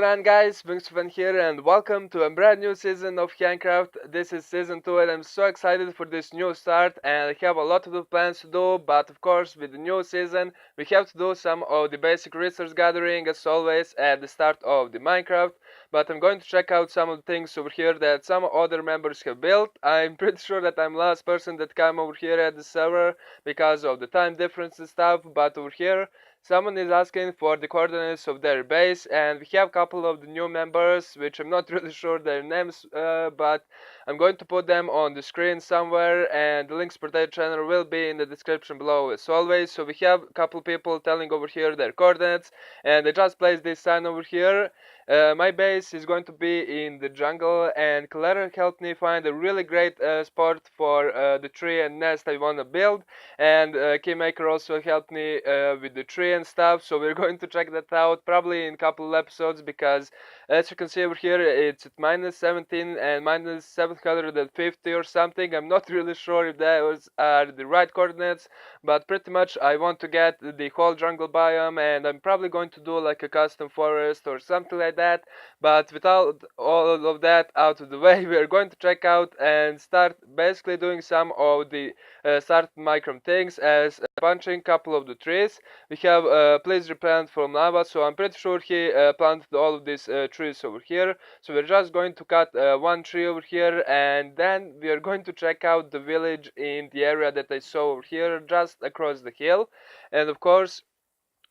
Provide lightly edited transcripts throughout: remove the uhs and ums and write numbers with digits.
going on, guys? Wingspan here and welcome to a brand new season of Handcraft. This is season 2 and I'm so excited for this new start and I have a lot of the plans to do, but of course with the new season we have to do some of the basic resource gathering as always at the start of the Minecraft. But I'm going to check out some of the things over here that some other members have built. I'm pretty sure that I'm the last person that came over here at the server because of the time difference and stuff, but over here someone is asking for the coordinates of their base, and we have a couple of the new members, which I'm not really sure their names, but I'm going to put them on the screen somewhere, and the links for their channel will be in the description below as always. So we have a couple people telling over here their coordinates, and I just placed this sign over here. My base is going to be in the jungle, and Clara helped me find a really great spot for the tree and nest I want to build, and Keymaker also helped me with the tree and stuff, so we're going to check that out probably in a couple of episodes, because as you can see over here it's at minus 17 and minus 750 or something. I'm not really sure if those are the right coordinates, but pretty much I want to get the whole jungle biome, and I'm probably going to do like a custom forest or something like that. But without all of that out of the way, we're going to check out and start basically doing some of the start micro things, as punching a couple of the trees. We have please replant from lava, so I'm pretty sure he planted all of these trees over here. So we're just going to cut one tree over here, and then we are going to check out the village in the area that I saw over here just across the hill. And of course,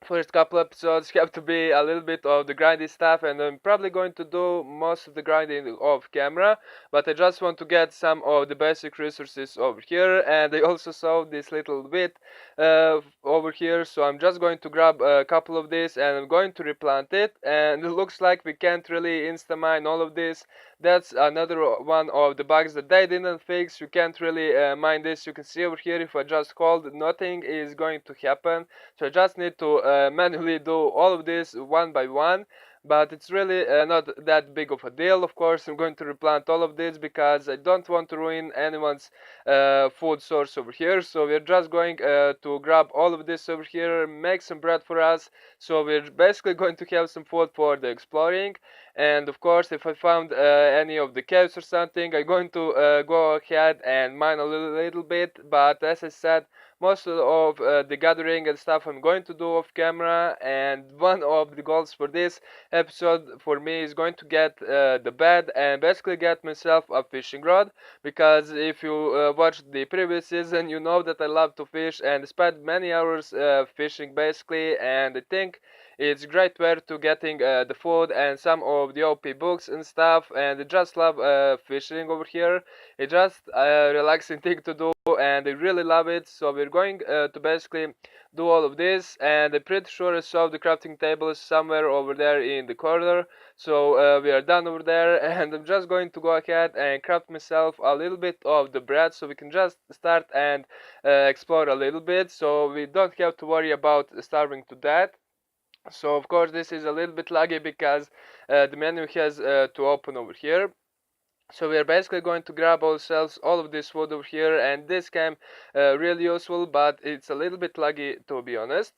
first couple episodes have to be a little bit of the grindy stuff, and I'm probably going to do most of the grinding off camera, but I just want to get some of the basic resources over here. And I also saw this little bit over here, so I'm just going to grab a couple of these and I'm going to replant it. And it looks like we can't really insta mine all of this. That's another one of the bugs that they didn't fix. You can't really mine this. You can see over here, if I just hold, nothing is going to happen. So I just need to manually do all of this one by one, but it's really not that big of a deal. Of course, I'm going to replant all of this because I don't want to ruin anyone's food source over here. So we're just going to grab all of this over here, make some bread for us. So we're basically going to have some food for the exploring. And of course, if I found any of the caves or something, I'm going to go ahead and mine a little bit. But as I said, most of the gathering and stuff I'm going to do off camera. And one of the goals for this episode for me is going to get the bed and basically get myself a fishing rod, because if you watched the previous season, you know that I love to fish and spend many hours fishing basically. And I think it's great way to getting the food and some of the OP books and stuff, and I just love fishing over here. It's just a relaxing thing to do and I really love it. So we're going to basically do all of this, and I'm pretty sure I saw the crafting table somewhere over there in the corner. So we are done over there, and I'm just going to go ahead and craft myself a little bit of the bread so we can just start and explore a little bit, so we don't have to worry about starving to death. So of course this is a little bit laggy because the menu has to open over here. So we are basically going to grab ourselves all of this wood over here, and this came really useful, but it's a little bit laggy to be honest.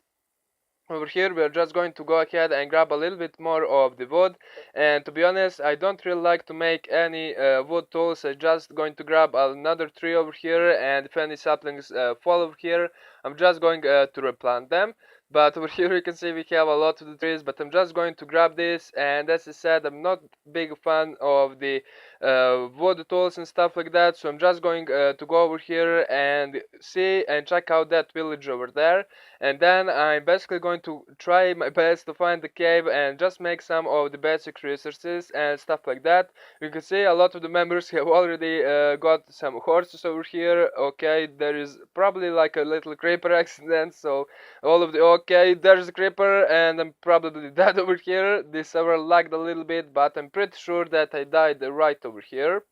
Over here we are just going to go ahead and grab a little bit more of the wood, and to be honest I don't really like to make any wood tools. I'm just going to grab another tree over here, and if any saplings fall over here, I'm just going to replant them. But over here you can see we have a lot of the trees, but I'm just going to grab this. And as I said, I'm not big fan of the wood tools and stuff like that, so I'm just going to go over here and see and check out that village over there. And then I'm basically going to try my best to find the cave and just make some of the basic resources and stuff like that. You can see a lot of the members have already got some horses over here. Okay, there is probably like a little creeper accident, so all of the okay, there's a creeper and I'm probably dead over here. This server lagged a little bit, but I'm pretty sure that I died right over here.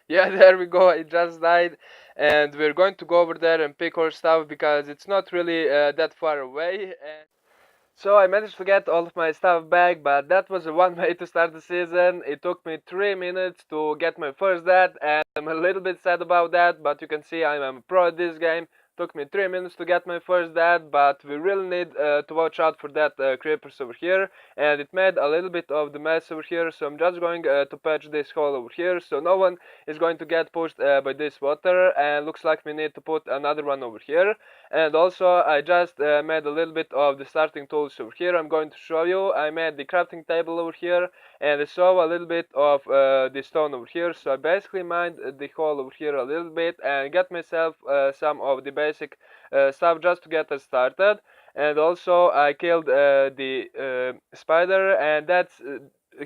Yeah, there we go, I just died. And we're going to go over there and pick our stuff because it's not really that far away. And so I managed to get all of my stuff back, but that was a one way to start the season. It took me 3 minutes to get my first death, and I'm a little bit sad about that, but you can see I'm a pro at this game. took me 3 minutes to get my first dead, but we really need to watch out for that creepers over here, and it made a little bit of the mess over here, so I'm just going to patch this hole over here so no one is going to get pushed by this water, and looks like we need to put another one over here. And also I just made a little bit of the starting tools over here. I'm going to show you. I made the crafting table over here, and I saw a little bit of the stone over here, so I basically mined the hole over here a little bit and got myself some of the basic stuff just to get us started. And also I killed the spider, and that's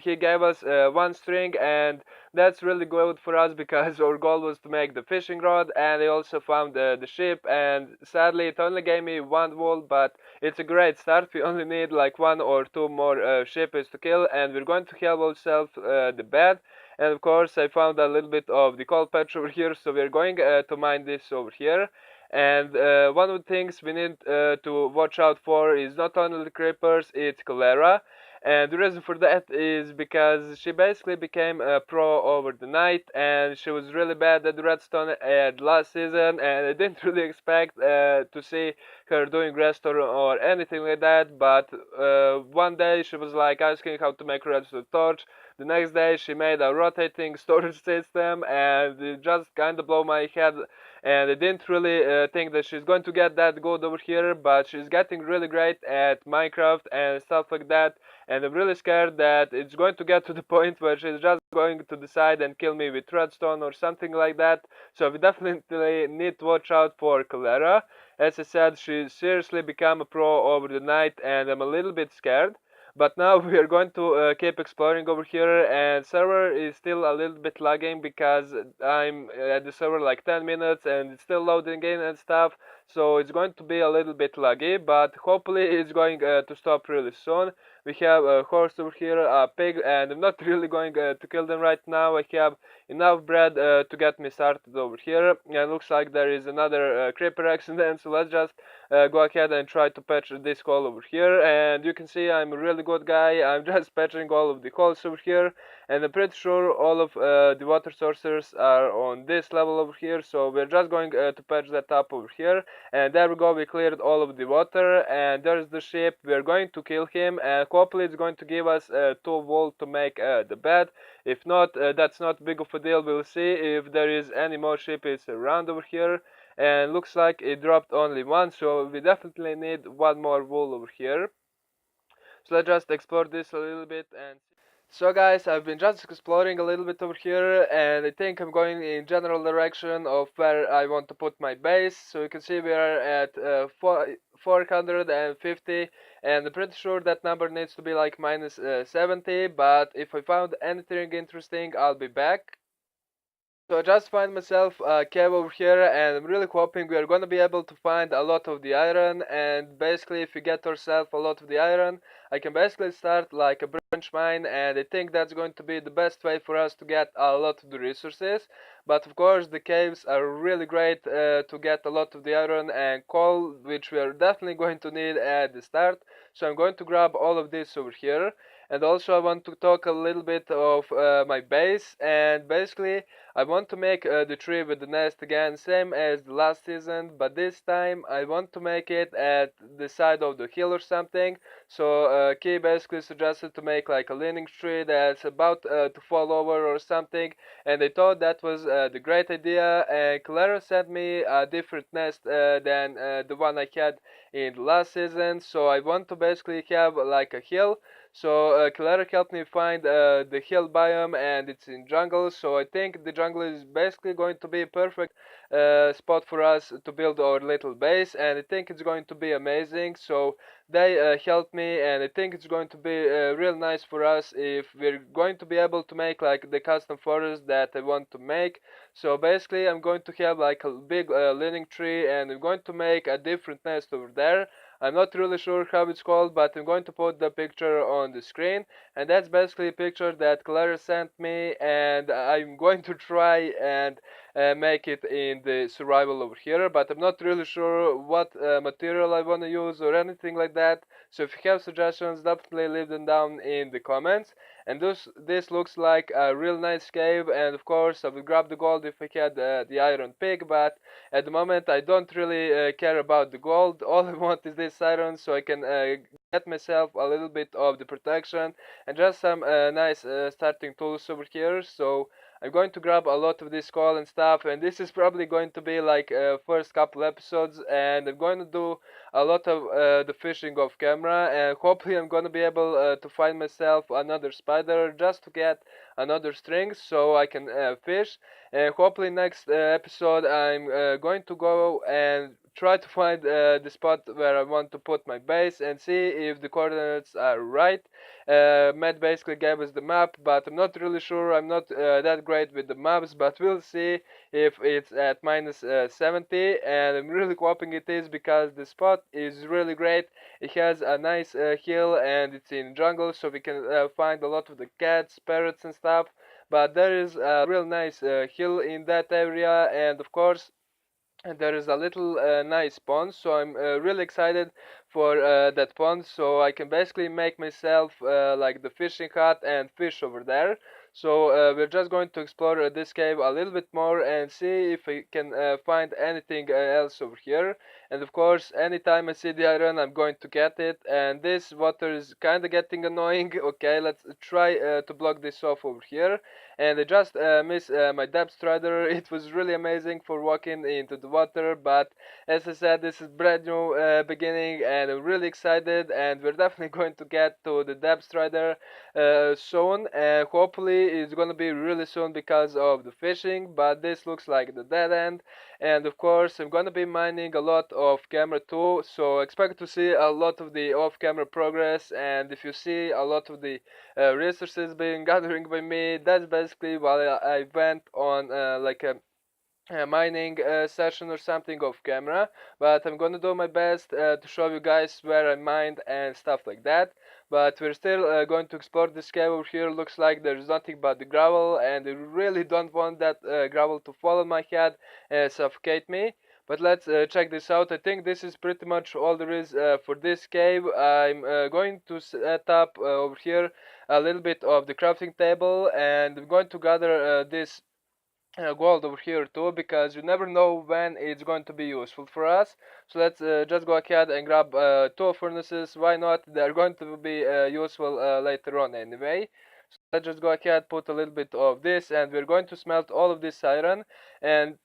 he gave us one string, and that's really good for us because our goal was to make the fishing rod. And I also found the ship, and sadly it only gave me one wool, but it's a great start. We only need like one or two more shippies to kill, and we're going to have ourselves the bed. And of course I found a little bit of the coal patch over here, so we're going to mine this over here. And one of the things we need to watch out for is not only the creepers, it's cholera. And the reason for that is because she basically became a pro over the night, and she was really bad at redstone at last season, and I didn't really expect to see her doing redstone or anything like that. But one day she was like asking how to make redstone torch. The next day she made a rotating storage system, and it just kind of blew my head. And I didn't really think that she's going to get that good over here, but she's getting really great at Minecraft and stuff like that. And I'm really scared that it's going to get to the point where she's just going to decide and kill me with redstone or something like that. So we definitely need to watch out for cholera. As I said, she seriously became a pro over the night, and I'm a little bit scared. But now we are going to keep exploring over here, and server is still a little bit lagging because I'm at the server like 10 minutes and it's still loading in and stuff, so it's going to be a little bit laggy, but hopefully it's going to stop really soon. We have a horse over here, a pig, and I'm not really going to kill them right now. I have enough bread to get me started over here, and looks like there is another creeper accident, so let's just go ahead and try to patch this hole over here. And you can see I'm a really good guy. I'm just patching all of the holes over here, and I'm pretty sure all of the water sources are on this level over here, so we're just going to patch that up over here. And there we go, we cleared all of the water, and there's the sheep. We're going to kill him, and hopefully it's going to give us 2 wool to make the bed. If not, that's not big of a deal. We'll see if there is any more sheepies around over here. And looks like it dropped only one, so we definitely need one more wool over here. So let's just explore this a little bit. And so guys, I've been just exploring a little bit over here, and I think I'm going in general direction of where I want to put my base. So you can see we are at 450, and I'm pretty sure that number needs to be like minus 70, but if I found anything interesting I'll be back. So I just find myself a cave over here, and I'm really hoping we are gonna be able to find a lot of the iron. And basically if we get ourselves a lot of the iron, I can basically start like a branch mine, and I think that's going to be the best way for us to get a lot of the resources. But of course the caves are really great to get a lot of the iron and coal, which we are definitely going to need at the start. So I'm going to grab all of this over here. And also I want to talk a little bit of my base, and basically I want to make the tree with the nest again, same as the last season, but this time I want to make it at the side of the hill or something. So Key basically suggested to make like a leaning tree that's about to fall over or something, and I thought that was the great idea. And Clara sent me a different nest than the one I had in the last season, so I want to basically have like a hill. So Clara helped me find the hill biome, and it's in jungle, so I think the jungle is basically going to be a perfect spot for us to build our little base, and I think it's going to be amazing. So they helped me, and I think it's going to be real nice for us if we're going to be able to make like the custom forest that I want to make. So basically I'm going to have like a big leaning tree, and I'm going to make a different nest over there. I'm not really sure how it's called, but I'm going to put the picture on the screen. And that's basically a picture that Clara sent me, and I'm going to try and make it in the survival over here, but I'm not really sure what material I want to use or anything like that. So if you have suggestions, definitely leave them down in the comments. And this looks like a real nice cave, and of course I would grab the gold if I had the iron pick, but at the moment I don't really care about the gold. All I want is this iron so I can get myself a little bit of the protection and just some nice starting tools over here. So I'm going to grab a lot of this coal and stuff, and this is probably going to be like first couple episodes, and I'm going to do a lot of the fishing off camera, and hopefully I'm going to be able to find myself another spider just to get another string so I can fish. And hopefully next episode I'm going to go and try to find the spot where I want to put my base and see if the coordinates are right. Matt basically gave us the map, but I'm not really sure. I'm not that great with the maps, but we'll see if it's at minus 70, and I'm really hoping it is because the spot is really great. It has a nice hill and it's in jungle, so we can find a lot of the cats, parrots and stuff. But there is a real nice hill in that area, and of course and there is a little nice pond, so I'm really excited for that pond, so I can basically make myself like the fishing hut and fish over there. So we're just going to explore this cave a little bit more and see if we can find anything else over here. And of course, anytime I see the iron, I'm going to get it. And this water is kind of getting annoying. Okay, let's try to block this off over here. And I just missed my depth strider. It was really amazing for walking into the water, but as I said, this is brand new beginning, and I'm really excited, and we're definitely going to get to the depth strider soon, and hopefully it's gonna be really soon because of the fishing. But this looks like the dead end, and of course I'm gonna be mining a lot off camera too, so expect to see a lot of the off camera progress. And if you see a lot of the resources being gathering by me, that's basically while I went on like a mining session or something off camera. But I'm gonna do my best to show you guys where I mined and stuff like that. But we're still going to explore this cave over here. Looks like there's nothing but the gravel, and I really don't want that gravel to fall on my head and suffocate me. But let's check this out. I think this is pretty much all there is for this cave. I'm going to set up over here a little bit of the crafting table, and I'm going to gather this gold over here too, because you never know when it's going to be useful for us. So let's just go ahead and grab two furnaces. Why not? They're going to be useful later on anyway. So let's just go ahead, put a little bit of this, and we're going to smelt all of this iron. And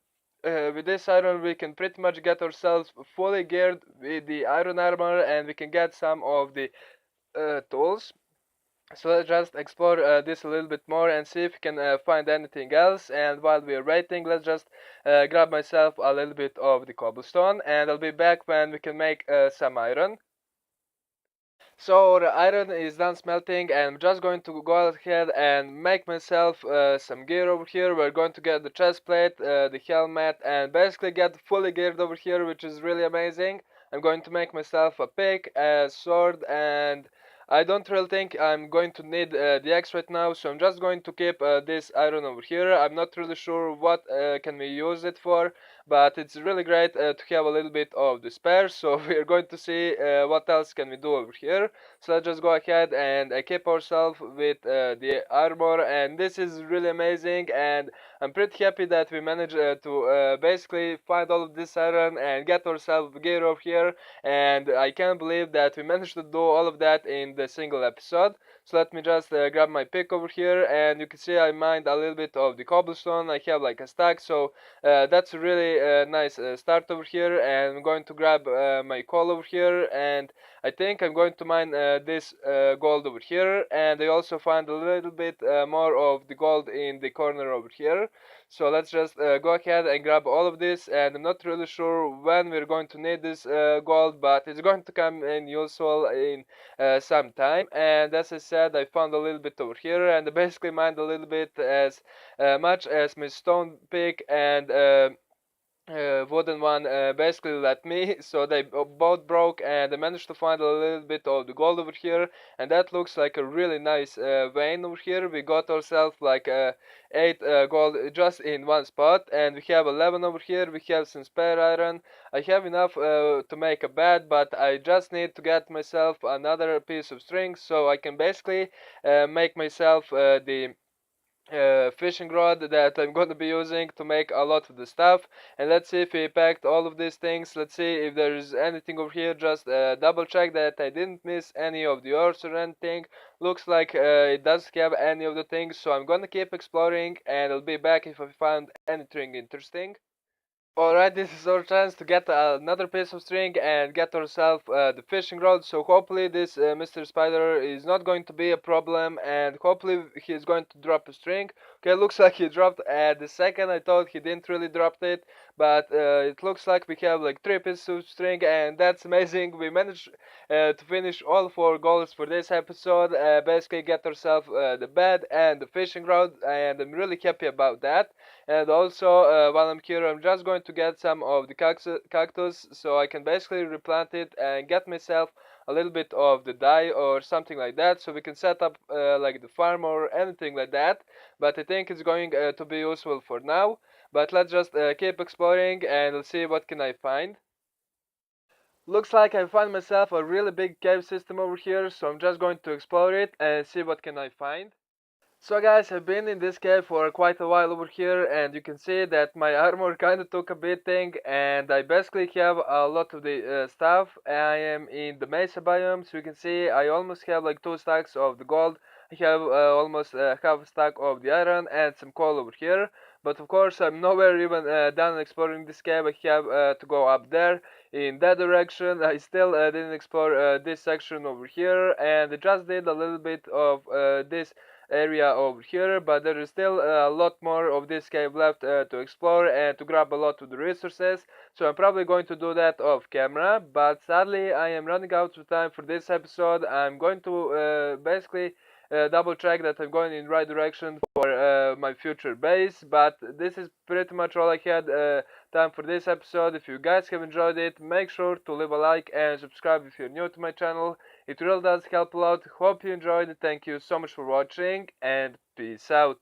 with this iron we can pretty much get ourselves fully geared with the iron armor, and we can get some of the tools. So let's just explore this a little bit more and see if we can find anything else. And while we are waiting, let's just grab myself a little bit of the cobblestone, and I'll be back when we can make some iron. So the iron is done smelting, and I'm just going to go ahead and make myself some gear over here. We're going to get the chest plate, the helmet, and basically get fully geared over here, which is really amazing. I'm going to make myself a pick, a sword, and I don't really think I'm going to need the axe right now, so I'm just going to keep this iron over here. I'm not really sure what can we use it for, but it's really great to have a little bit of the spare. So we're going to see what else can we do over here. So let's just go ahead and equip ourselves with the armor, and this is really amazing, and I'm pretty happy that we managed to basically find all of this iron and get ourselves gear over here. And I can't believe that we managed to do all of that in the single episode. So let me just grab my pick over here, and you can see I mined a little bit of the cobblestone. I have like a stack, so that's a really nice start over here. And I'm going to grab my coal over here, and I think I'm going to mine this gold over here. And I also find a little bit more of the gold in the corner over here. So let's just go ahead and grab all of this, and I'm not really sure when we're going to need this gold, but it's going to come in useful in some time. And as I said, I found a little bit over here, and I basically mined a little bit as much as my stone pick and wooden one basically let me, so they both broke, and I managed to find a little bit of the gold over here, and that looks like a really nice vein over here. We got ourselves like 8 gold just in one spot, and we have 11 over here. We have some spare iron. I have enough to make a bed, but I just need to get myself another piece of string so I can basically make myself the fishing rod that I'm going to be using to make a lot of the stuff. And let's see if we packed all of these things. Let's see if there's anything over here. Just double check that I didn't miss any of the ores or anything. Looks like it doesn't have any of the things, so I'm gonna keep exploring, and I'll be back if I find anything interesting. Alright, this is our chance to get another piece of string and get ourselves the fishing rod. So hopefully this Mr. Spider is not going to be a problem, and hopefully he's going to drop a string. Okay, looks like he dropped at the second. I thought he didn't really drop it, but it looks like we have like 3 pieces of string, and that's amazing. We managed to finish all 4 goals for this episode. Basically get ourselves the bed and the fishing rod, and I'm really happy about that. And also, while I'm here, I'm just going to get some of the cactus so I can basically replant it and get myself a little bit of the dye or something like that, so we can set up like the farm or anything like that. But I think it's going to be useful for now. But let's just keep exploring, and let's see what can I find. Looks like I found myself a really big cave system over here, so I'm just going to explore it and see what can I find. So guys, I've been in this cave for quite a while over here, and you can see that my armor kinda took a beating, and I basically have a lot of the stuff. I am in the mesa biome, so you can see I almost have like 2 stacks of the gold. I have almost half a stack of the iron and some coal over here. But of course, I'm nowhere even done exploring this cave. I have to go up there in that direction. I still didn't explore this section over here, and I just did a little bit of this area over here, but there is still a lot more of this cave left to explore and to grab a lot of the resources, so I'm probably going to do that off camera. But sadly I am running out of time for this episode. I'm going to basically double check that I'm going in the right direction for my future base. But this is pretty much all I had time for this episode. If you guys have enjoyed it, make sure to leave a like and subscribe if you're new to my channel. It really does help a lot. Hope you enjoyed it. Thank you so much for watching, and peace out.